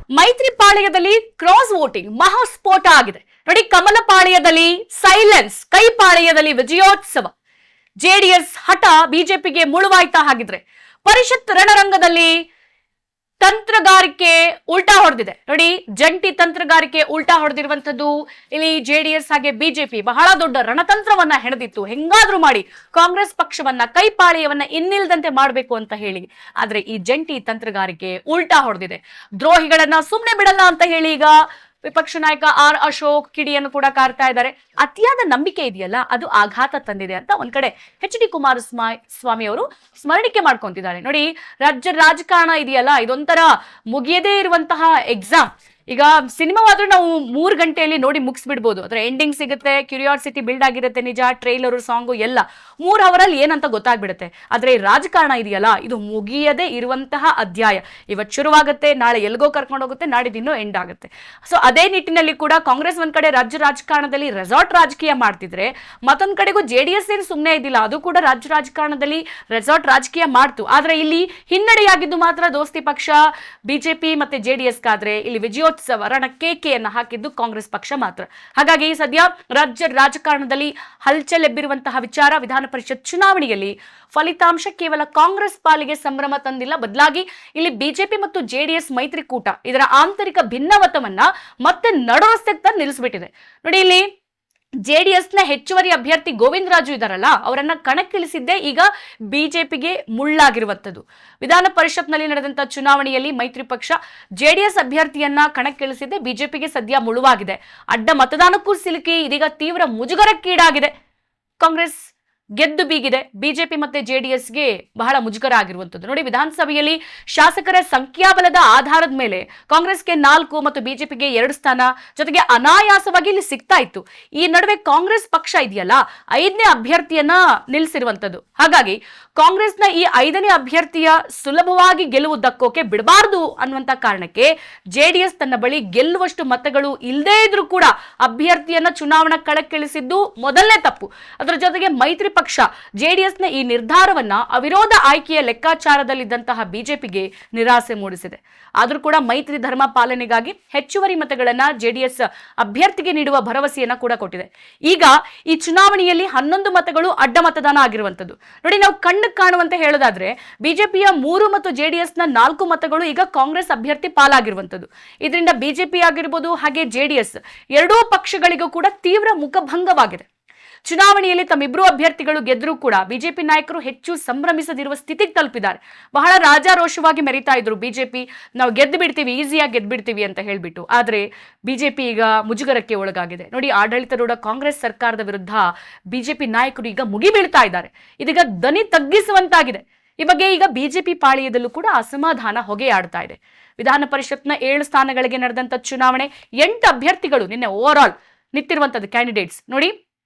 ಮೈತ್ರಿ ಪಾಳ್ಯದಲ್ಲಿ cross voting ಮಹಾಸ್ಫೋಟ ಆಗಿದೆ ನೋಡಿ. ಕಮಲ ಪಾಳ್ಯದಲ್ಲಿ ಸೈಲೆನ್ಸ್, ಕೈ ಪಾಳ್ಯದಲ್ಲಿ ವಿಜಯೋತ್ಸವ. ಜೆಡಿಎಸ್ ಹಠ ಬಿಜೆಪಿಗೆ ಮುಳುವಾಯ್ತಾ? ಹಾಗಿದ್ರೆ ಪರಿಷತ್ ರಣರಂಗದಲ್ಲಿ ತಂತ್ರಗಾರಿಕೆ ಉಲ್ಟಾ ಹೊಡೆದಿದೆ ನೋಡಿ. ಜಂಟಿ ತಂತ್ರಗಾರಿಕೆ ಉಲ್ಟಾ ಹೊಡೆದಿರುವಂತದ್ದು ಇಲ್ಲಿ ಜೆಡಿಎಸ್ ಹಾಗೆ ಬಿಜೆಪಿ ಬಹಳ ದೊಡ್ಡ ರಣತಂತ್ರವನ್ನ ಹೆಣೆದಿತ್ತು. ಹೆಂಗಾದ್ರೂ ಮಾಡಿ ಕಾಂಗ್ರೆಸ್ ಪಕ್ಷವನ್ನ ಕೈಪಾಳ್ಯವನ್ನ ಇನ್ನಿಲ್ದಂತೆ ಮಾಡಬೇಕು ಅಂತ ಹೇಳಿ. ಆದ್ರೆ ಈ ಜಂಟಿ ತಂತ್ರಗಾರಿಕೆ ಉಲ್ಟಾ ಹೊಡೆದಿದೆ. ದ್ರೋಹಿಗಳನ್ನ ಸುಮ್ಮನೆ ಬಿಡಲ್ಲ ಅಂತ ಹೇಳಿ ಈಗ ವಿಪಕ್ಷ ನಾಯಕ ಆರ್ ಅಶೋಕ್ ಕಿಡಿಯನ್ನು ಕೂಡ ಕಾರ್ತಾ ಇದ್ದಾರೆ. ಅತಿಯಾದ ನಂಬಿಕೆ ಇದೆಯಲ್ಲ, ಅದು ಆಘಾತ ತಂದಿದೆ ಅಂತ ಒಂದ್ ಕಡೆ ಎಚ್.ಡಿ. ಕುಮಾರಸ್ವಾಮಿ ಅವರು ಸ್ಮರಣಿಕೆ ಮಾಡ್ಕೊಂತಿದ್ದಾರೆ ನೋಡಿ. ರಾಜ್ಯ ರಾಜಕಾರಣ ಇದೆಯಲ್ಲ, ಇದೊಂಥರ ಮುಗಿಯದೇ ಇರುವಂತಹ ಎಕ್ಸಾಮ್. ಈಗ ಸಿನಿಮಾವಾದ್ರೂ ನಾವು 3 ಗಂಟೆಯಲ್ಲಿ ನೋಡಿ ಮುಗಿಸ್ಬಿಡ್ಬೋದು. ಅದ್ರ ಎಂಡಿಂಗ್ ಸಿಗುತ್ತೆ, ಕ್ಯೂರಿಯಾಸಿಟಿ ಬಿಲ್ಡ್ ಆಗಿರುತ್ತೆ, ನಿಜ ಟ್ರೈಲರು ಸಾಂಗು ಎಲ್ಲ 3 ಅವರಲ್ಲಿ ಏನಂತ ಗೊತ್ತಾಗ್ಬಿಡುತ್ತೆ. ಆದ್ರೆ ಈ ರಾಜಕಾರಣ ಇದೆಯಲ್ಲ, ಇದು ಮುಗಿಯದೇ ಇರುವಂತಹ ಅಧ್ಯಾಯ. ಇವತ್ತು ಶುರುವಾಗುತ್ತೆ, ನಾಳೆ ಎಲ್ಗೋ ಕರ್ಕೊಂಡು ಹೋಗುತ್ತೆ, ನಾಡಿದ್ದು ಎಂಡ್ ಆಗುತ್ತೆ. ಸೊ ಅದೇ ನಿಟ್ಟಿನಲ್ಲಿ ಕೂಡ ಕಾಂಗ್ರೆಸ್ ಒಂದ್ ಕಡೆ ರಾಜ್ಯ ರಾಜಕಾರಣದಲ್ಲಿ ರೆಸಾರ್ಟ್ ರಾಜಕೀಯ ಮಾಡ್ತಿದ್ರೆ, ಮತ್ತೊಂದ್ ಕಡೆಗೂ ಜೆಡಿಎಸ್ ಏನು ಸುಮ್ಮನೆ ಇದ್ದಿಲ್ಲ, ಅದು ಕೂಡ ರಾಜ್ಯ ರಾಜಕಾರಣದಲ್ಲಿ ರೆಸಾರ್ಟ್ ರಾಜಕೀಯ ಮಾಡ್ತು. ಆದ್ರೆ ಇಲ್ಲಿ ಹಿನ್ನಡೆಯಾಗಿದ್ದು ಮಾತ್ರ ದೋಸ್ತಿ ಪಕ್ಷ ಬಿಜೆಪಿ ಮತ್ತೆ ಜೆಡಿಎಸ್ ಕಾದ್ರೆ ಇಲ್ಲಿ ವಿಜಯೋತ್ಸವ ರಣಕೇಕೆಯನ್ನು ಹಾಕಿದ್ದು ಕಾಂಗ್ರೆಸ್ ಪಕ್ಷ ಮಾತ್ರ. ಹಾಗಾಗಿ ಸದ್ಯ ರಾಜ್ಯ ರಾಜಕಾರಣದಲ್ಲಿ ಹಲ್ಚಲ್ ಎಬ್ಬಿರುವಂತಹ ವಿಚಾರ, ವಿಧಾನ ಪರಿಷತ್ ಚುನಾವಣೆಯಲ್ಲಿ ಫಲಿತಾಂಶ ಕೇವಲ ಕಾಂಗ್ರೆಸ್ ಪಾಲಿಗೆ ಸಂಭ್ರಮ ತಂದಿಲ್ಲ, ಬದಲಾಗಿ ಇಲ್ಲಿ ಬಿಜೆಪಿ ಮತ್ತು ಜೆಡಿಎಸ್ ಮೈತ್ರಿಕೂಟ ಇದರ ಆಂತರಿಕ ಭಿನ್ನಮತವನ್ನ ಮತ್ತೆ ನಡುರಸ್ತೆಗೆ ತಂದು ನಿಲ್ಲಿಸ್ಬಿಟ್ಟಿದೆ ನೋಡಿ. ಇಲ್ಲಿ ಜೆಡಿಎಸ್ ನ ಹೆಚ್ಚುವರಿ ಅಭ್ಯರ್ಥಿ ಗೋವಿಂದ ರಾಜು ಇದಾರಲ್ಲ, ಅವರನ್ನ ಕಣಕ್ಕಿಳಿಸಿದ್ದೇ ಈಗ ಬಿಜೆಪಿಗೆ ಮುಳ್ಳಾಗಿರುವಂತದ್ದು. ವಿಧಾನ ಪರಿಷತ್ನಲ್ಲಿ ನಡೆದಂತ ಚುನಾವಣೆಯಲ್ಲಿ ಮೈತ್ರಿ ಪಕ್ಷ ಜೆಡಿಎಸ್ ಅಭ್ಯರ್ಥಿಯನ್ನ ಕಣಕ್ಕಿಳಿಸಿದ್ದೇ ಬಿಜೆಪಿಗೆ ಸದ್ಯ ಮುಳುವಾಗಿದೆ. ಅಡ್ಡ ಮತದಾನಕ್ಕೂ ಸಿಲುಕಿ ಇದೀಗ ತೀವ್ರ ಮುಜುಗರಕ್ಕೀಡಾಗಿದೆ. ಕಾಂಗ್ರೆಸ್ ಗೆದ್ದು ಬೀಗಿದೆ, ಬಿಜೆಪಿ ಮತ್ತೆ ಜೆಡಿಎಸ್ಗೆ ಬಹಳ ಮುಜುಗರ ಆಗಿರುವಂತದ್ದು ನೋಡಿ. ವಿಧಾನಸಭೆಯಲ್ಲಿ ಶಾಸಕರ ಸಂಖ್ಯಾಬಲದ ಆಧಾರದ ಮೇಲೆ ಕಾಂಗ್ರೆಸ್ಗೆ 4 ಮತ್ತು ಬಿಜೆಪಿಗೆ 2 ಸ್ಥಾನ ಜೊತೆಗೆ ಅನಾಯಾಸವಾಗಿ ಇಲ್ಲಿ ಸಿಗ್ತಾ ಇತ್ತು. ಈ ನಡುವೆ ಕಾಂಗ್ರೆಸ್ ಪಕ್ಷ ಇದೆಯಲ್ಲ, 5ನೇ ಅಭ್ಯರ್ಥಿಯನ್ನ ನಿಲ್ಲಿಸಿರುವಂತದ್ದು. ಹಾಗಾಗಿ ಕಾಂಗ್ರೆಸ್ನ ಈ 5ನೇ ಅಭ್ಯರ್ಥಿಯ ಸುಲಭವಾಗಿ ಗೆಲುವು ದಕ್ಕೋಕೆ ಬಿಡಬಾರದು ಅನ್ನುವಂತ ಕಾರಣಕ್ಕೆ ಜೆಡಿಎಸ್ ತನ್ನ ಬಳಿ ಗೆಲ್ಲುವಷ್ಟು ಮತಗಳು ಇಲ್ಲದೇ ಇದ್ರೂ ಕೂಡ ಅಭ್ಯರ್ಥಿಯನ್ನ ಚುನಾವಣಾ ಕಣಕ್ಕಿಳಿಸಿದ್ದು ಮೊದಲನೇ ತಪ್ಪು. ಅದರ ಜೊತೆಗೆ ಮೈತ್ರಿ ಪಕ್ಷ ಜೆಡಿಎಸ್ ನ ಈ ನಿರ್ಧಾರವನ್ನ ಅವಿರೋಧ ಆಯ್ಕೆಯ ಲೆಕ್ಕಾಚಾರದಲ್ಲಿದ್ದಂತಹ ಬಿಜೆಪಿಗೆ ನಿರಾಸೆ ಮೂಡಿಸಿದೆ. ಆದ್ರೂ ಕೂಡ ಮೈತ್ರಿ ಧರ್ಮ ಪಾಲನೆಗಾಗಿ ಹೆಚ್ಚುವರಿ ಮತಗಳನ್ನ ಜೆಡಿಎಸ್ ಅಭ್ಯರ್ಥಿಗೆ ನೀಡುವ ಭರವಸೆಯನ್ನ ಕೂಡ ಕೊಟ್ಟಿದೆ. ಈಗ ಈ ಚುನಾವಣೆಯಲ್ಲಿ 11 ಮತಗಳು ಅಡ್ಡ ಮತದಾನ ಆಗಿರುವಂತದ್ದು ನೋಡಿ. ನಾವು ಕಣ್ಣು ಕಾಣುವಂತೆ ಹೇಳೋದಾದ್ರೆ ಬಿಜೆಪಿಯ 3 ಮತ್ತು ಜೆಡಿಎಸ್ ನ 4 ಮತಗಳು ಈಗ ಕಾಂಗ್ರೆಸ್ ಅಭ್ಯರ್ಥಿ ಪಾಲಾಗಿರುವಂತದ್ದು. ಇದರಿಂದ ಬಿಜೆಪಿ ಆಗಿರ್ಬೋದು ಹಾಗೆ ಜೆಡಿಎಸ್ ಎರಡೂ ಪಕ್ಷಗಳಿಗೂ ಕೂಡ ತೀವ್ರ ಮುಖಭಂಗವಾಗಿದೆ. ಚುನಾವಣೆಯಲ್ಲಿ ತಮ್ಮಿಬ್ಬರು ಅಭ್ಯರ್ಥಿಗಳು ಗೆದ್ರೂ ಕೂಡ ಬಿಜೆಪಿ ನಾಯಕರು ಹೆಚ್ಚು ಸಂಭ್ರಮಿಸದಿರುವ ಸ್ಥಿತಿಗೆ ತಲುಪಿದ್ದಾರೆ. ಬಹಳ ರಾಜಾರೋಷವಾಗಿ ಮೆರಿತಾ ಇದ್ರು ಬಿಜೆಪಿ, ನಾವು ಗೆದ್ದು ಬಿಡ್ತೀವಿ, ಈಸಿಯಾಗಿ ಗೆದ್ದು ಬಿಡ್ತೀವಿ ಅಂತ ಹೇಳ್ಬಿಟ್ಟು. ಆದ್ರೆ ಬಿಜೆಪಿ ಈಗ ಮುಜುಗರಕ್ಕೆ ಒಳಗಾಗಿದೆ ನೋಡಿ. ಆಡಳಿತಾರೂಢ ಕಾಂಗ್ರೆಸ್ ಸರ್ಕಾರದ ವಿರುದ್ಧ ಬಿಜೆಪಿ ನಾಯಕರು ಈಗ ಮುಗಿಬೀಳ್ತಾ ಇದ್ದಾರೆ. ಇದೀಗ ದನಿ ತಗ್ಗಿಸುವಂತಾಗಿದೆ. ಈ ಬಗ್ಗೆ ಈಗ ಬಿಜೆಪಿ ಪಾಳಿಯದಲ್ಲೂ ಕೂಡ ಅಸಮಾಧಾನ ಹೊಗೆಯಾಡ್ತಾ ಇದೆ. ವಿಧಾನ ಪರಿಷತ್ನ 7 ಸ್ಥಾನಗಳಿಗೆ ನಡೆದಂತ ಚುನಾವಣೆ 8 ಅಭ್ಯರ್ಥಿಗಳು ನಿನ್ನೆ ಓವರ್ ಆಲ್ ನಿಂತಿರುವಂತದ್ದು ಕ್ಯಾಂಡಿಡೇಟ್ಸ್ ನೋಡಿ.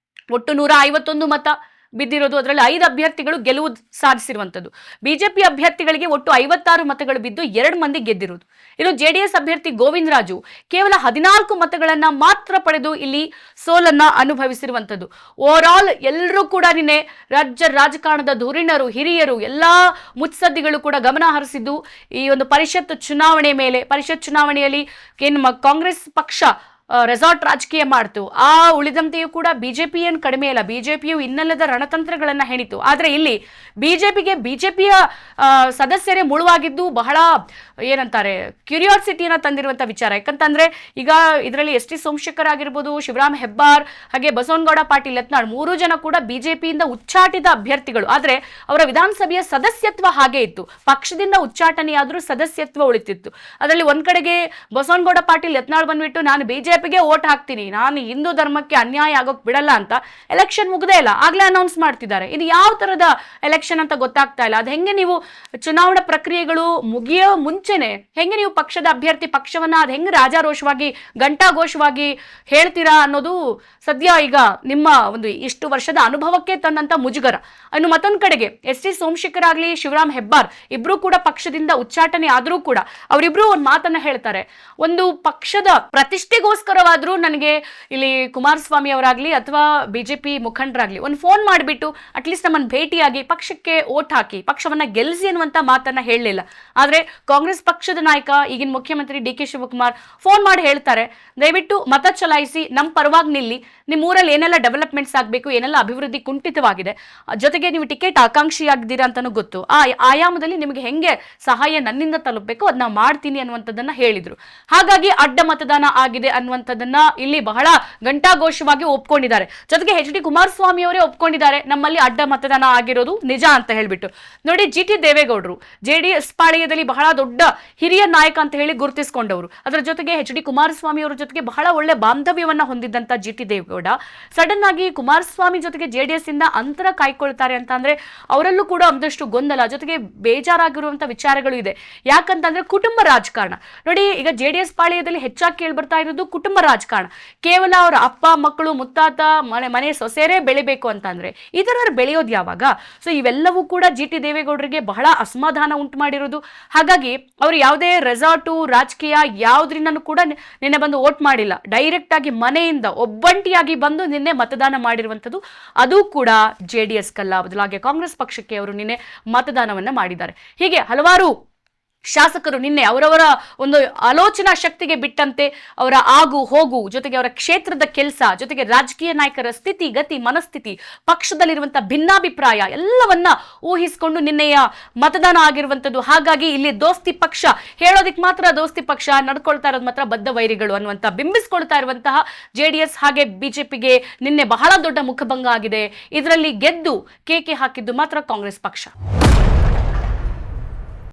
ಒಟ್ಟು 151 ಮತ ಬಿದ್ದಿರೋದು, ಅದರಲ್ಲಿ 5 ಅಭ್ಯರ್ಥಿಗಳು ಗೆಲುವು ಸಾಧಿಸಿರುವಂತದ್ದು. ಬಿಜೆಪಿ ಅಭ್ಯರ್ಥಿಗಳಿಗೆ ಒಟ್ಟು 56 ಮತಗಳು ಬಿದ್ದು 2 ಮಂದಿ ಗೆದ್ದಿರುವುದು. ಇನ್ನು ಜೆಡಿಎಸ್ ಅಭ್ಯರ್ಥಿ ಗೋವಿಂದ ರಾಜು ಕೇವಲ 14 ಮತಗಳನ್ನ ಮಾತ್ರ ಪಡೆದು ಇಲ್ಲಿ ಸೋಲನ್ನ ಅನುಭವಿಸಿರುವಂತದ್ದು. ಓವರ್ ಆಲ್ ಎಲ್ಲರೂ ಕೂಡ ನಿನ್ನೆ ರಾಜ್ಯ ರಾಜಕಾರಣದ ಧುರೀಣರು, ಹಿರಿಯರು, ಎಲ್ಲಾ ಮುತ್ಸದ್ದಿಗಳು ಕೂಡ ಗಮನ ಹರಿಸಿದ್ದು ಈ ಒಂದು ಪರಿಷತ್ ಚುನಾವಣೆ ಮೇಲೆ. ಪರಿಷತ್ ಚುನಾವಣೆಯಲ್ಲಿ ಕಾಂಗ್ರೆಸ್ ಪಕ್ಷ ರೆಸಾರ್ಟ್ ರಾಜಕೀಯ ಮಾಡ್ತು, ಆ ಉಳಿದಂತೆಯೂ ಕೂಡ ಬಿಜೆಪಿ ಏನು ಕಡಿಮೆ ಇಲ್ಲ, ಬಿಜೆಪಿಯು ಇನ್ನೆಲ್ಲದ ರಣತಂತ್ರಗಳನ್ನ ಹೆಣಿತು. ಆದ್ರೆ ಇಲ್ಲಿ ಬಿಜೆಪಿಯ ಸದಸ್ಯರೇ ಮುಳುವಾಗಿದ್ದು ಬಹಳ ಏನಂತಾರೆ ಕ್ಯೂರಿಯಾಸಿಟಿಯನ್ನ ತಂದಿರುವಂತ ವಿಚಾರ. ಯಾಕಂತಂದ್ರೆ ಈಗ ಇದರಲ್ಲಿ ಎಸ್ ಟಿ ಸೋಮಶೇಖರ್ ಆಗಿರ್ಬೋದು, ಶಿವರಾಮ್ ಹೆಬ್ಬಾರ್ ಹಾಗೆ ಬಸವನಗೌಡ ಪಾಟೀಲ್ ಯತ್ನಾಳ್ 3 ಜನ ಕೂಡ ಬಿಜೆಪಿಯಿಂದ ಉಚ್ಚಾಟಿತ ಅಭ್ಯರ್ಥಿಗಳು. ಆದ್ರೆ ಅವರ ವಿಧಾನಸಭೆಯ ಸದಸ್ಯತ್ವ ಹಾಗೆ ಇತ್ತು, ಪಕ್ಷದಿಂದ ಉಚ್ಚಾಟನೆಯಾದ್ರೂ ಸದಸ್ಯತ್ವ ಉಳಿತಿತ್ತು. ಅದರಲ್ಲಿ ಒಂದ್ ಕಡೆಗೆ ಬಸವನಗೌಡ ಪಾಟೀಲ್ ಯತ್ನಾಳ್ ಬಂದ್ಬಿಟ್ಟು ನಾನು ಬಿಜೆಪಿಗೆ ಓಟ್ ಹಾಕ್ತೀನಿ, ನಾನು ಹಿಂದೂ ಧರ್ಮಕ್ಕೆ ಅನ್ಯಾಯ ಆಗೋಕ್ ಬಿಡಲ್ಲ ಅಂತ ಎಲೆಕ್ಷನ್ ಮುಗ್ದೇ ಇಲ್ಲ, ಆಗ್ಲೇ ಅನೌನ್ಸ್ ಮಾಡ್ತಿದ್ದಾರೆ. ಇದು ಯಾವ ತರದ ಎಲೆಕ್ಷನ್ ಅಂತ ಗೊತ್ತಾಗ್ತಾ ಇಲ್ಲ. ಅದ್ ಹೆಂಗೆ ನೀವು ಚುನಾವಣಾ ಪ್ರಕ್ರಿಯೆಗಳು ಮುಗಿಯೋ ಮುಂಚೆನೆ ಹೆಂಗೆ ನೀವು ಪಕ್ಷದ ಅಭ್ಯರ್ಥಿ ಪಕ್ಷವನ್ನ ಅದ್ ಹೆಂಗೆ ರಾಜಾರೋಷವಾಗಿ ಘಂಟಾಘೋಷವಾಗಿ ಹೇಳ್ತೀರಾ ಅನ್ನೋದು ಸದ್ಯ ಈಗ ನಿಮ್ಮ ಒಂದು ಇಷ್ಟು ವರ್ಷದ ಅನುಭವಕ್ಕೆ ತಂದಂತ ಮುಜುಗರ. ಇನ್ನು ಮತ್ತೊಂದ್ ಕಡೆಗೆ ಎಸ್ ಟಿ ಸೋಮಶೇಖರ್ ಆಗ್ಲಿ ಶಿವರಾಮ್ ಹೆಬ್ಬಾರ್ ಇಬ್ರು ಕೂಡ ಪಕ್ಷದಿಂದ ಉಚ್ಚಾಟನೆ ಆದ್ರೂ ಕೂಡ ಅವರಿಬ್ರು ಒಂದ್ ಮಾತನ್ನ ಹೇಳ್ತಾರೆ, ಒಂದು ಪಕ್ಷದ ಪ್ರತಿಷ್ಠೆಗೋಸ್ಕರ ಅದಕ್ಕೋಸ್ಕರವಾದ್ರೂ ನನಗೆ ಇಲ್ಲಿ ಕುಮಾರಸ್ವಾಮಿ ಅವರಾಗ್ಲಿ ಅಥವಾ ಬಿಜೆಪಿ ಮುಖಂಡರಾಗ್ಲಿ ಒಂದು ಫೋನ್ ಮಾಡಿಬಿಟ್ಟು ಅಟ್ಲೀಸ್ಟ್ ನಮ್ಮನ್ನು ಭೇಟಿಯಾಗಿ ಪಕ್ಷಕ್ಕೆ ಓಟ್ ಹಾಕಿ ಪಕ್ಷವನ್ನ ಗೆಲ್ಲಿಸಿ ಅನ್ನುವಂತ ಮಾತನ್ನ ಹೇಳಲಿಲ್ಲ. ಆದ್ರೆ ಕಾಂಗ್ರೆಸ್ ಪಕ್ಷದ ನಾಯಕ ಈಗಿನ ಮುಖ್ಯಮಂತ್ರಿ ಡಿ ಕೆ ಶಿವಕುಮಾರ್ ಫೋನ್ ಮಾಡಿ ಹೇಳ್ತಾರೆ, ದಯವಿಟ್ಟು ಮತ ಚಲಾಯಿಸಿ ನಮ್ಮ ಪರವಾಗಿ ನಿಲ್ಲಿ, ನಿಮ್ಮ ಊರಲ್ಲಿ ಏನೆಲ್ಲ ಡೆವಲಪ್ಮೆಂಟ್ಸ್ ಆಗಬೇಕು, ಏನೆಲ್ಲ ಅಭಿವೃದ್ಧಿ ಕುಂಠಿತವಾಗಿದೆ, ಜೊತೆಗೆ ನೀವು ಟಿಕೆಟ್ ಆಕಾಂಕ್ಷಿಯಾಗಿದ್ದೀರಾ ಅಂತಾನೂ ಗೊತ್ತು, ಆ ಆಯಾಮದಲ್ಲಿ ನಿಮಗೆ ಹೆಂಗೆ ಸಹಾಯ ನನ್ನಿಂದ ತಲುಪಬೇಕು ಅದನ್ನ ಮಾಡ್ತೀನಿ ಅನ್ನುವಂಥದ್ದನ್ನ ಹೇಳಿದ್ರು. ಹಾಗಾಗಿ ಅಡ್ಡ ಮತದಾನ ಆಗಿದೆ ಅನ್ನುವಂಥದ್ದನ್ನ ಇಲ್ಲಿ ಬಹಳ ಘಂಟಾಘೋಷವಾಗಿ ಒಪ್ಕೊಂಡಿದ್ದಾರೆ. ಜೊತೆಗೆ ಎಚ್ ಡಿ ಕುಮಾರಸ್ವಾಮಿ ಅವರೇ ಒಪ್ಕೊಂಡಿದ್ದಾರೆ, ನಮ್ಮಲ್ಲಿ ಅಡ್ಡ ಮತದಾನ ಆಗಿರೋದು ನಿಜ ಅಂತ ಹೇಳ್ಬಿಟ್ಟು. ನೋಡಿ, ಜಿ ಟಿ ದೇವೇಗೌಡರು ಜೆಡಿಎಸ್ ಪಾಳೆಯದಲ್ಲಿ ಬಹಳ ದೊಡ್ಡ ಹಿರಿಯ ನಾಯಕ ಅಂತ ಹೇಳಿ ಗುರುತಿಸಿಕೊಂಡವರು. ಅದರ ಜೊತೆಗೆ ಎಚ್ ಡಿ ಕುಮಾರಸ್ವಾಮಿ ಅವರ ಜೊತೆಗೆ ಬಹಳ ಒಳ್ಳೆ ಬಾಂಧವ್ಯವನ್ನ ಹೊಂದಿದ್ದಂತ ಜಿ ಟಿ ದೇವೇಗೌಡ ಸಡನ್ ಆಗಿ ಕುಮಾರಸ್ವಾಮಿ ಜೊತೆಗೆ ಜೆಡಿಎಸ್ ಇಂದ ಅಂತರ ಕಾಯ್ಕೊಳ್ತಾರೆ ಅಂತ ಅಂದ್ರೆ ಅವರಲ್ಲೂ ಕೂಡ ಒಂದಷ್ಟು ಗೊಂದಲ, ಜೊತೆಗೆ ಬೇಜಾರಾಗಿರುವಂತ ವಿಚಾರಗಳು ಇದೆ. ಯಾಕಂತಂದ್ರೆ ಕುಟುಂಬ ರಾಜಕಾರಣ. ನೋಡಿ, ಈಗ ಜೆಡಿಎಸ್ ಪಾಳೆಯದಲ್ಲಿ ಹೆಚ್ಚಾಗಿ ಕೇಳಿ ಬರ್ತಾ ಇರೋದು ಕುಟುಂಬ ರಾಜಕಾರಣ. ಕೇವಲ ಅವರ ಅಪ್ಪ ಮಕ್ಕಳು ಮುತ್ತಾತ ಮನೆ ಸೊಸೆರೇ ಬೆಳಿಬೇಕು ಅಂತಂದ್ರೆ ಇದರ ಬೆಳೆಯೋದು ಯಾವಾಗ? ಸೊ ಇವೆಲ್ಲವೂ ಕೂಡ ಜಿ ಟಿ ದೇವೇಗೌಡರಿಗೆ ಬಹಳ ಅಸಮಾಧಾನ ಉಂಟು ಮಾಡಿರೋದು. ಹಾಗಾಗಿ ಅವರು ಯಾವುದೇ ರೆಸಾರ್ಟು ರಾಜಕೀಯ ಯಾವುದ್ರಿಂದನೂ ಕೂಡ ನಿನ್ನೆ ಬಂದು ವೋಟ್ ಮಾಡಿಲ್ಲ. ಡೈರೆಕ್ಟ್ ಆಗಿ ಮನೆಯಿಂದ ಒಬ್ಬಂಟಿಯಾಗಿ ಬಂದು ನಿನ್ನೆ ಮತದಾನ ಮಾಡಿರುವಂಥದ್ದು. ಅದು ಕೂಡ ಜೆಡಿಎಸ್ ಕಲ್ಲ, ಬದಲಾಗಿ ಕಾಂಗ್ರೆಸ್ ಪಕ್ಷಕ್ಕೆ ಅವರು ನಿನ್ನೆ ಮತದಾನವನ್ನ ಮಾಡಿದ್ದಾರೆ. ಹೀಗೆ ಹಲವಾರು ಶಾಸಕರು ನಿನ್ನೆ ಅವರವರ ಒಂದು ಆಲೋಚನಾ ಶಕ್ತಿಗೆ ಬಿಟ್ಟಂತೆ ಅವರ ಆಗು ಹೋಗು, ಜೊತೆಗೆ ಅವರ ಕ್ಷೇತ್ರದ ಕೆಲಸ, ಜೊತೆಗೆ ರಾಜಕೀಯ ನಾಯಕರ ಸ್ಥಿತಿ ಗತಿ ಮನಸ್ಥಿತಿ, ಪಕ್ಷದಲ್ಲಿರುವಂತಹ ಭಿನ್ನಾಭಿಪ್ರಾಯ ಎಲ್ಲವನ್ನ ಊಹಿಸಿಕೊಂಡು ನಿನ್ನೆಯ ಮತದಾನ ಆಗಿರುವಂಥದ್ದು. ಹಾಗಾಗಿ ಇಲ್ಲಿ ದೋಸ್ತಿ ಪಕ್ಷ ಹೇಳೋದಿಕ್ ಮಾತ್ರ ದೋಸ್ತಿ ಪಕ್ಷ, ನಡ್ಕೊಳ್ತಾ ಇರೋದು ಮಾತ್ರ ಬದ್ಧ ವೈರಿಗಳು ಅನ್ನುವಂತ ಬಿಂಬಿಸ್ಕೊಳ್ತಾ ಇರುವಂತಹ ಜೆಡಿಎಸ್ ಹಾಗೆ ಬಿಜೆಪಿಗೆ ನಿನ್ನೆ ಬಹಳ ದೊಡ್ಡ ಮುಖಭಂಗ ಆಗಿದೆ. ಇದರಲ್ಲಿ ಗೆದ್ದು ಕೇಕೆ ಹಾಕಿದ್ದು ಮಾತ್ರ ಕಾಂಗ್ರೆಸ್ ಪಕ್ಷ.